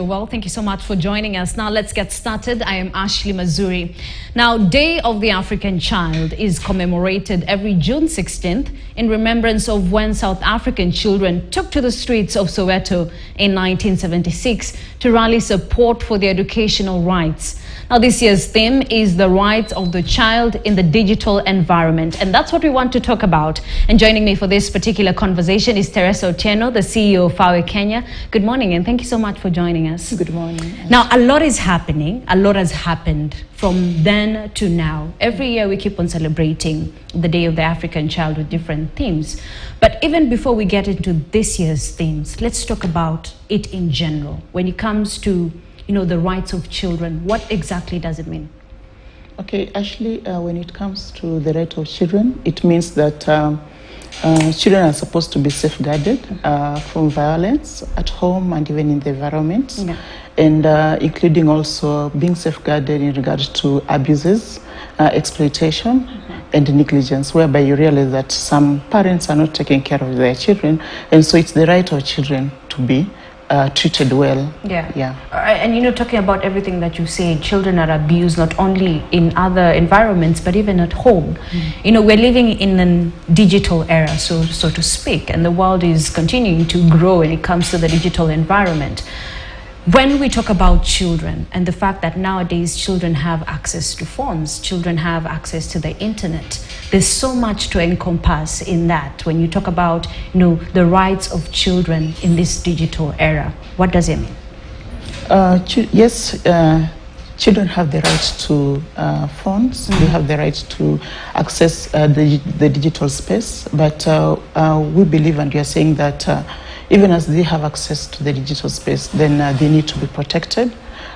Well, thank you so much for joining us. Now let's get started. I am Ashley Mazuri. Now, Day of the African Child is commemorated every June 16th in remembrance of when South African children took to the streets of Soweto in 1976 to rally support for their educational rights. Now, this year's theme is the rights of the child in the digital environment, and that's what we want to talk about. And joining me for this particular conversation is Teresa Otieno, the CEO of FAWE Kenya. Good morning, and thank you so much for joining us. Good morning. Now, a lot is happening. A lot has happened from then to now. Every year we keep on celebrating the Day of the African Child with different themes. But even before we get into this year's themes, let's talk about it in general. When it comes to the rights of children, what exactly does it mean? Okay, Ashley, when it comes to the right of children, it means that children are supposed to be safeguarded from violence at home and even in the environment, and including also being safeguarded in regards to abuses, exploitation, and negligence, whereby you realize that some parents are not taking care of their children, and so it's the right of children to be treated well. And talking about everything that you say, children are abused not only in other environments but even at home. We're living in a digital era, so to speak, and the world is continuing to grow when it comes to the digital environment. When we talk about children and the fact that nowadays children have access to phones, children have access to the internet, there's so much to encompass in that. When you talk about the rights of children in this digital era, what does it mean? Yes, children have the right to phones. They have the right to access the digital space, but we believe, and we are saying that even as they have access to the digital space, then they need to be protected.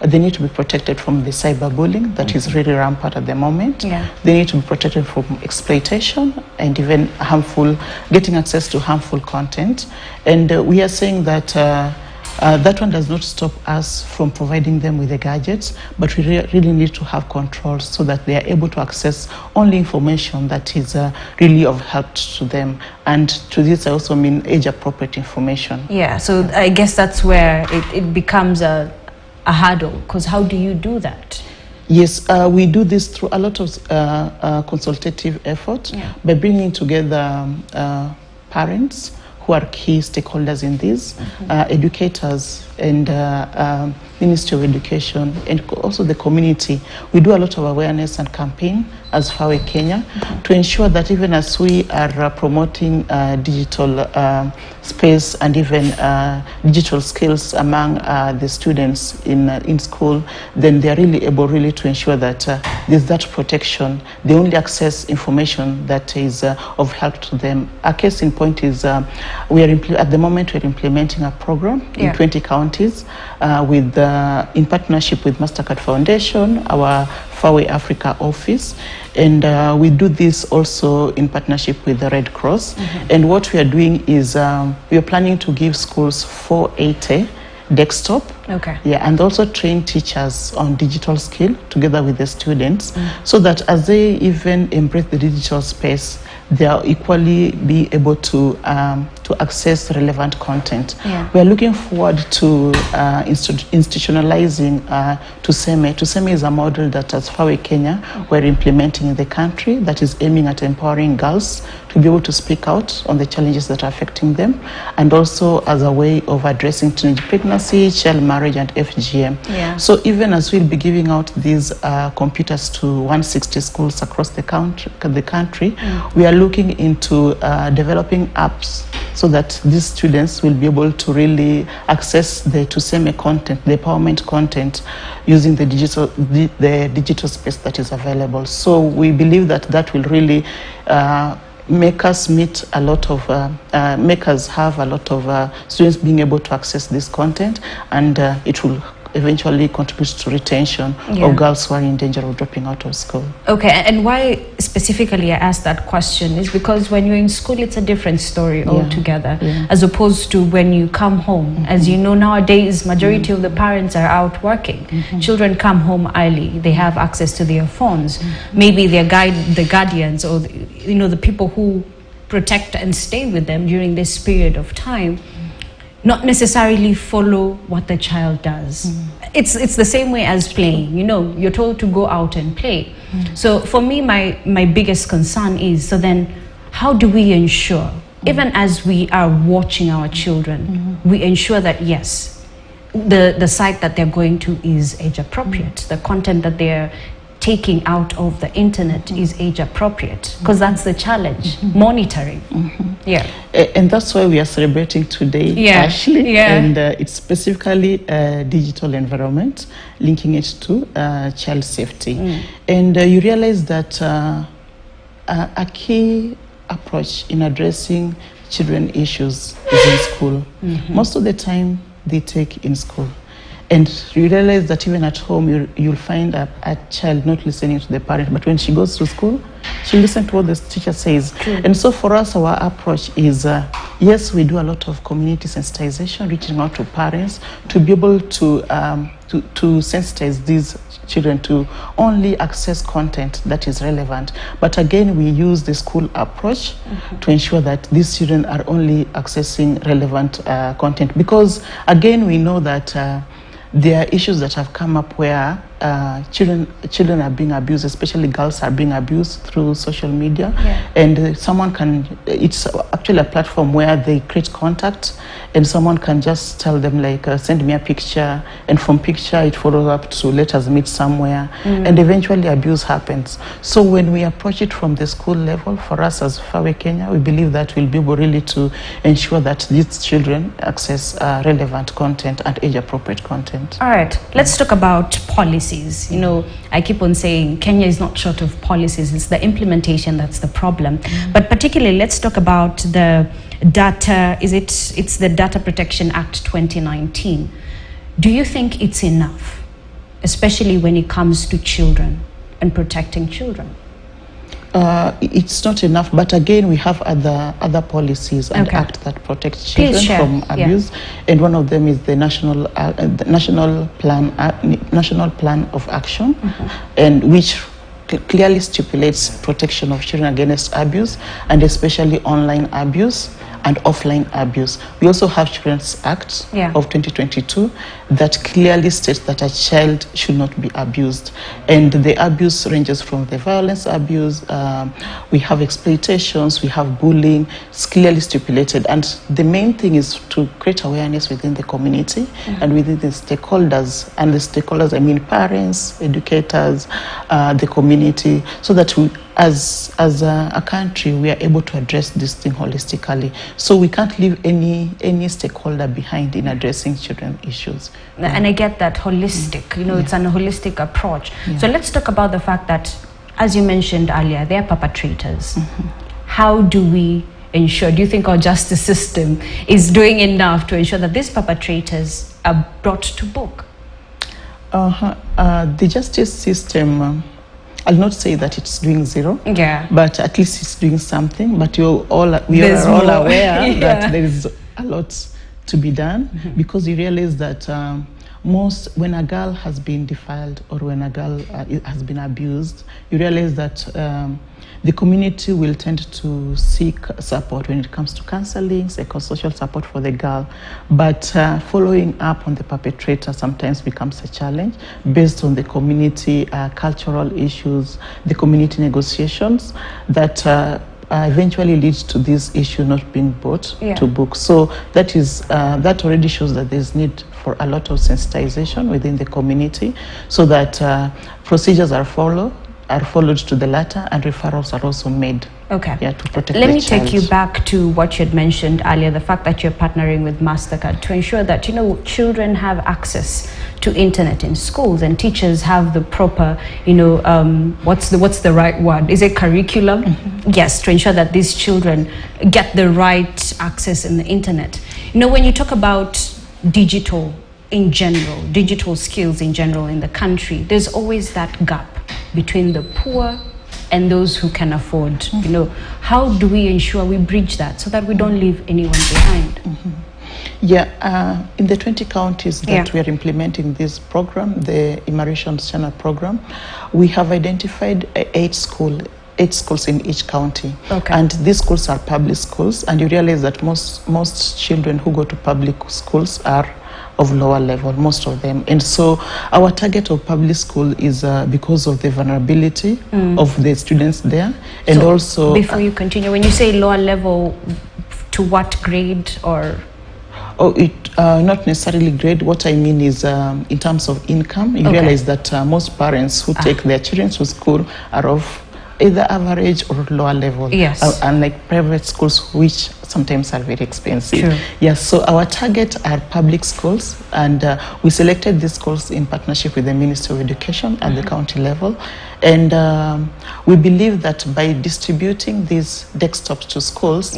They need to be protected from the cyberbullying that is really rampant at the moment. They need to be protected from exploitation and even getting access to harmful content. And we are saying that that one does not stop us from providing them with the gadgets, but we really need to have control so that they are able to access only information that is really of help to them. And to this, I also mean age-appropriate information. Yeah, so I guess that's where it becomes a hurdle, because how do you do that? Yes, we do this through a lot of consultative effort by bringing together parents who are key stakeholders in this, educators and Ministry of Education, and also the community. We do a lot of awareness and campaign as FAWE Kenya to ensure that even as we are promoting digital space and even digital skills among the students in school, then they are really able to ensure that there's that protection. They only access information that is of help to them. A case in point is at the moment we're implementing a program in 20 counties in partnership with Mastercard Foundation, our FAWE Africa office, and we do this also in partnership with the Red Cross. And what we are doing is we are planning to give schools 480 desktop, and also train teachers on digital skill together with the students, so that as they even embrace the digital space, they are equally be able to access relevant content. We are looking forward to institutionalizing TUSEME. TUSEME is a model that as FAWE Kenya we're implementing in the country that is aiming at empowering girls to be able to speak out on the challenges that are affecting them, and also as a way of addressing teenage pregnancy, child marriage, and FGM. So even as we'll be giving out these computers to 160 schools across the country, we are looking into developing apps so that these students will be able to really access the TUSEME content, the empowerment content, using the digital space that is available. So we believe that that will really make us meet a lot of, make us have a lot of students being able to access this content, and it will eventually contributes to retention of girls who are in danger of dropping out of school. Okay, and why specifically I asked that question is because when you're in school, it's a different story altogether, as opposed to when you come home. As you know, nowadays, majority of the parents are out working. Children come home early. They have access to their phones. Maybe the guardians or the people who protect and stay with them during this period of time not necessarily follow what the child does. It's the same way as playing. You know, you're told to go out and play. So for me, my biggest concern is, so then how do we ensure, even as we are watching our children, we ensure that yes, the site that they're going to is age appropriate, the content that they're taking out of the internet is age appropriate, because that's the challenge, monitoring. Yeah. And that's why we are celebrating today, Ashley. And it's specifically digital environment, linking it to child safety. And you realize that a key approach in addressing children issues is in school. Most of the time they take in school. And you realize that even at home, you'll find a child not listening to the parent, but when she goes to school, she'll listen to what the teacher says. And so for us, our approach is, yes, we do a lot of community sensitization, reaching out to parents to be able to sensitize these children to only access content that is relevant. But again, we use the school approach to ensure that these children are only accessing relevant content. Because again, we know that there are issues that have come up where children are being abused, especially girls are being abused through social media. And it's actually a platform where they create contact, and someone can just tell them, like, send me a picture, and from picture it follows up to let us meet somewhere, and eventually abuse happens. So when we approach it from the school level, for us as Fawe Kenya, we believe that we'll be able really to ensure that these children access relevant content and age-appropriate content. All right, let's talk about policy. You know, I keep on saying Kenya is not short of policies, it's the implementation that's the problem. But particularly, let's talk about the data, it's the Data Protection Act 2019. Do you think it's enough, especially when it comes to children and protecting children? It's not enough, but again, we have other policies and acts that protect children from abuse, and one of them is the national plan of action, and which clearly stipulates protection of children against abuse, and especially online abuse and offline abuse. We also have Children's Act of 2022 that clearly states that a child should not be abused. And the abuse ranges from the violence abuse, we have exploitations, we have bullying. It's clearly stipulated. And the main thing is to create awareness within the community and within the stakeholders. And the stakeholders, I mean parents, educators, the community, so that we, as a country, we are able to address this thing holistically. So we can't leave any stakeholder behind in addressing children issues. And I get that holistic, you know, it's an holistic approach. So let's talk about the fact that, as you mentioned earlier, they are perpetrators. How do we ensure, do you think our justice system is doing enough to ensure that these perpetrators are brought to book? The justice system, I'll not say that it's doing zero, but at least it's doing something. But we are all aware that there is a lot to be done, because you realize that when a girl has been defiled or when a girl has been abused, you realize that the community will tend to seek support when it comes to counseling, psychosocial support for the girl. But following up on the perpetrator sometimes becomes a challenge based on the community cultural issues, the community negotiations that eventually leads to this issue not being brought to book. So that already shows that there's need for a lot of sensitization within the community, so that procedures are followed to the letter, and referrals are also made. To protect Let me take you back to what you had mentioned earlier, the fact that you're partnering with MasterCard to ensure that, you know, children have access to internet in schools, and teachers have the proper, you know, what's the right word? Is it curriculum? Yes, to ensure that these children get the right access in the internet. You know, when you talk about digital in general, digital skills in general in the country, there's always that gap between the poor and those who can afford. You know, how do we ensure we bridge that so that we don't leave anyone behind? In the 20 counties that we are implementing this program, the Immersion Channel program, we have identified 8 8 schools in each county. Okay. And these schools are public schools, and you realize that most children who go to public schools are of lower level, most of them. And so our target of public school is because of the vulnerability of the students there. And so also... before you continue, when you say lower level, to what grade or... Oh, not necessarily grade. What I mean is in terms of income, you realize that most parents who take their children to school are of either average or lower level. Yes. Unlike private schools, which sometimes are very expensive. True. Yes, so our target are public schools, and we selected these schools in partnership with the Ministry of Education at the county level. And we believe that by distributing these desktops to schools,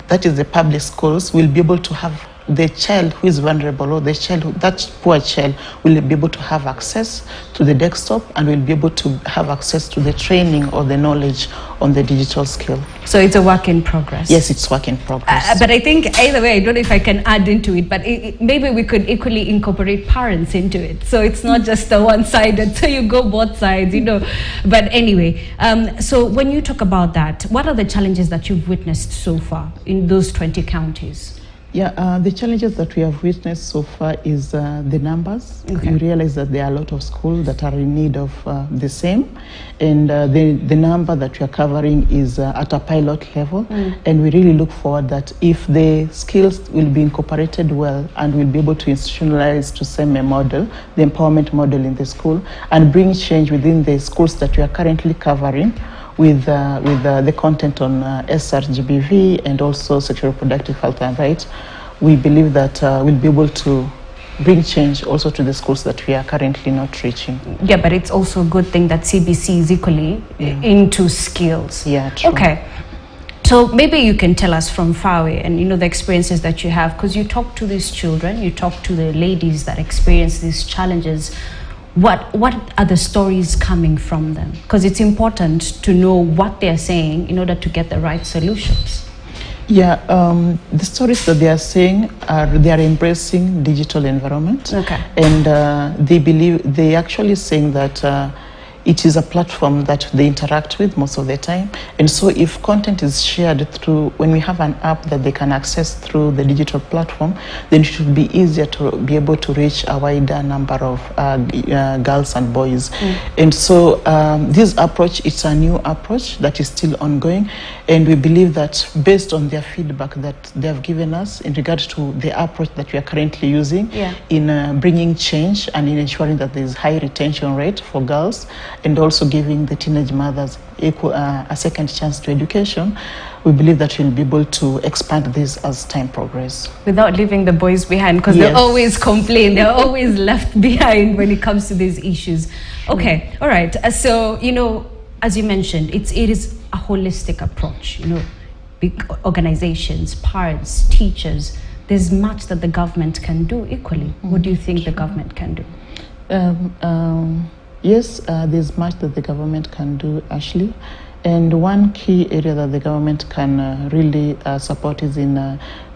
that is the public schools, will be able to have the child who is vulnerable, or the child that poor child will be able to have access to the desktop and will be able to have access to the training or the knowledge on the digital skill. So it's a work in progress. Yes, it's work in progress. But I think either way, I don't know if I can add into it, but maybe we could equally incorporate parents into it. So it's not just a one-sided, so you go both sides, you know. But anyway, so when you talk about that, what are the challenges that you've witnessed so far in those 20 counties? Yeah, the challenges that we have witnessed so far is the numbers. You realize that there are a lot of schools that are in need of the same, and the number that we are covering is at a pilot level, and we really look forward that if the skills will be incorporated well and will be able to institutionalize to same a model, the empowerment model in the school, and bring change within the schools that we are currently covering, with the content on SRGBV and also sexual reproductive health and rights, we believe that we'll be able to bring change also to the schools that we are currently not reaching. Yeah, but it's also a good thing that CBC is equally into skills. Yeah, true. Okay. So maybe you can tell us from far away, and you know the experiences that you have, because you talk to these children, you talk to the ladies that experience these challenges. What are the stories coming from them? Because it's important to know what they're saying in order to get the right solutions. Yeah, the stories that they are saying are they are embracing digital environment. Okay. And they actually saying that it is a platform that they interact with most of the time. And so if content is shared through, when we have an app that they can access through the digital platform, then it should be easier to be able to reach a wider number of girls and boys. And so this approach, it's a new approach that is still ongoing. And we believe that based on their feedback that they have given us in regards to the approach that we are currently using in bringing change and in ensuring that there is high retention rate for girls, and also giving the teenage mothers a second chance to education, we believe that we'll be able to expand this as time progresses. Without leaving the boys behind, because they always complain, they're always left behind when it comes to these issues. Okay, all right. So, you know, as you mentioned, it is a holistic approach, you know, big organizations, parents, teachers. There's much that the government can do equally. What do you think the government can do? Yes, there's much that the government can do, Ashley. And one key area that the government can really support is in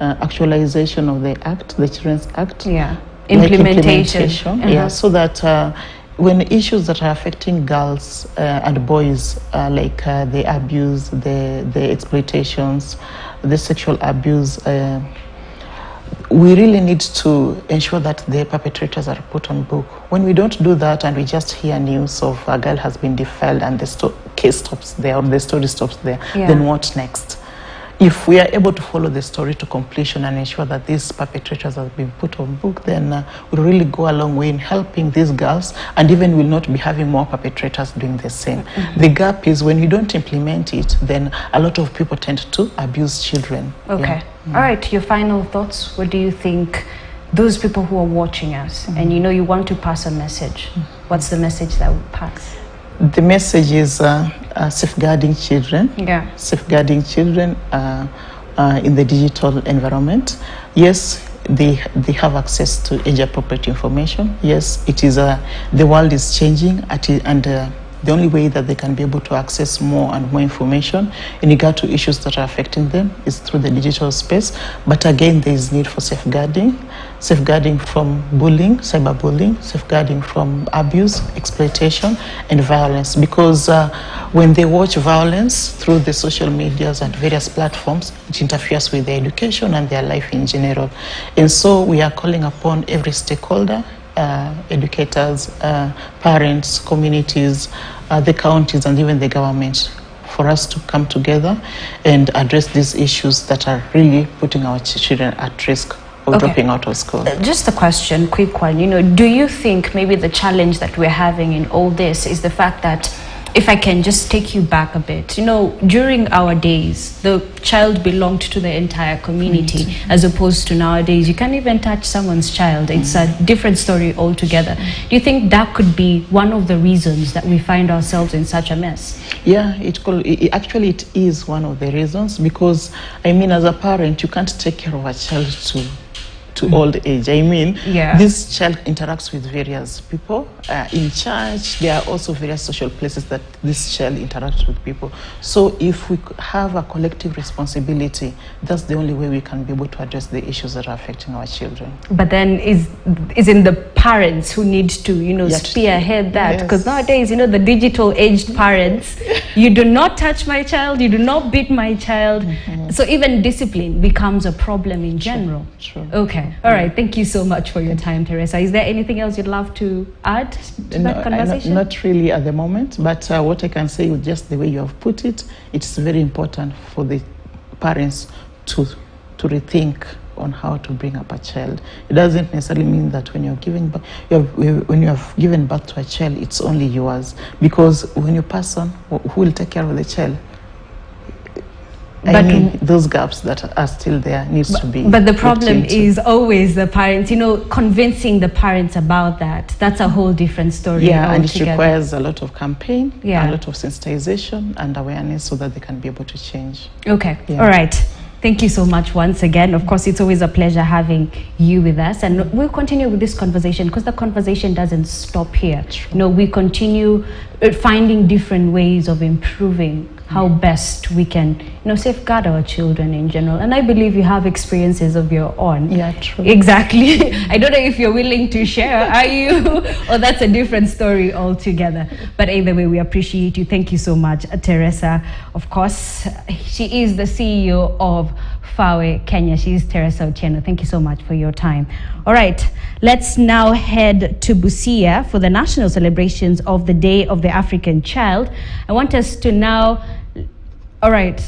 actualization of the Act, the Children's Act. Yeah, implementation. Yeah, so that when issues that are affecting girls and boys, like the abuse, the exploitations, the sexual abuse, we really need to ensure that the perpetrators are put on book. When we don't do that and we just hear news of a girl has been defiled and the case stops there or the story stops there, then what next? If we are able to follow the story to completion and ensure that these perpetrators have been put on book, then we'll really go a long way in helping these girls, and even will not be having more perpetrators doing the same. The gap is when you don't implement it, then a lot of people tend to abuse children. Okay. All right, your final thoughts. What do you think those people who are watching us, and you know you want to pass a message, what's the message that would pass? The message is safeguarding children. Yeah. Safeguarding children in the digital environment. Yes, they have access to age-appropriate information. Yes, it is the world is changing, and the only way that they can be able to access more and more information in regard to issues that are affecting them is through the digital space. But again, there is need for safeguarding from bullying, cyberbullying, safeguarding from abuse, exploitation, and violence. Because when they watch violence through the social medias and various platforms, it interferes with their education and their life in general. And so we are calling upon every stakeholder, educators, parents, communities, the counties, and even the government, for us to come together and address these issues that are really putting our children at risk of dropping out of school. Just a question, quick one. Do you think maybe the challenge that we're having in all this is the fact that, if I can just take you back a bit, during our days, the child belonged to the entire community, as opposed to nowadays, you can't even touch someone's child. It's a different story altogether. Do you think that could be one of the reasons that we find ourselves in such a mess? Yeah, actually it is one of the reasons, because as a parent, you can't take care of a child to old age. This child interacts with various people. In church, there are also various social places that this child interacts with people. So if we have a collective responsibility, that's the only way we can be able to address the issues that are affecting our children. But then is in the parents who need to, spearhead that. Because nowadays, the digital aged parents, you do not touch my child, you do not beat my child. So even discipline becomes a problem in general. True. Okay. All right. Thank you so much for your time, Teresa. Is there anything else you'd love to add to that conversation? Not really at the moment, but what I can say with just the way you have put it, it's very important for the parents to rethink on how to bring up a child. It doesn't necessarily mean that when you're when you have given birth to a child, it's only yours. Because when you pass on, who will take care of the child? Those gaps that are still there needs to be. But the problem is always the parents, convincing the parents about that. That's a whole different story. Yeah, and it requires a lot of campaign, a lot of sensitization and awareness so that they can be able to change. Okay, all right. Thank you so much once again. Of course, it's always a pleasure having you with us. And we'll continue with this conversation, because the conversation doesn't stop here. We continue finding different ways of improving how best we can, safeguard our children in general. And I believe you have experiences of your own. Yeah, true. Exactly. I don't know if you're willing to share, are you? Or that's a different story altogether. But either way, we appreciate you. Thank you so much, Teresa. Of course, she is the CEO of FAWE Kenya. She is Teresa Otieno. Thank you so much for your time. All right, let's now head to Busia for the national celebrations of the Day of the African Child. I want us to now, all right,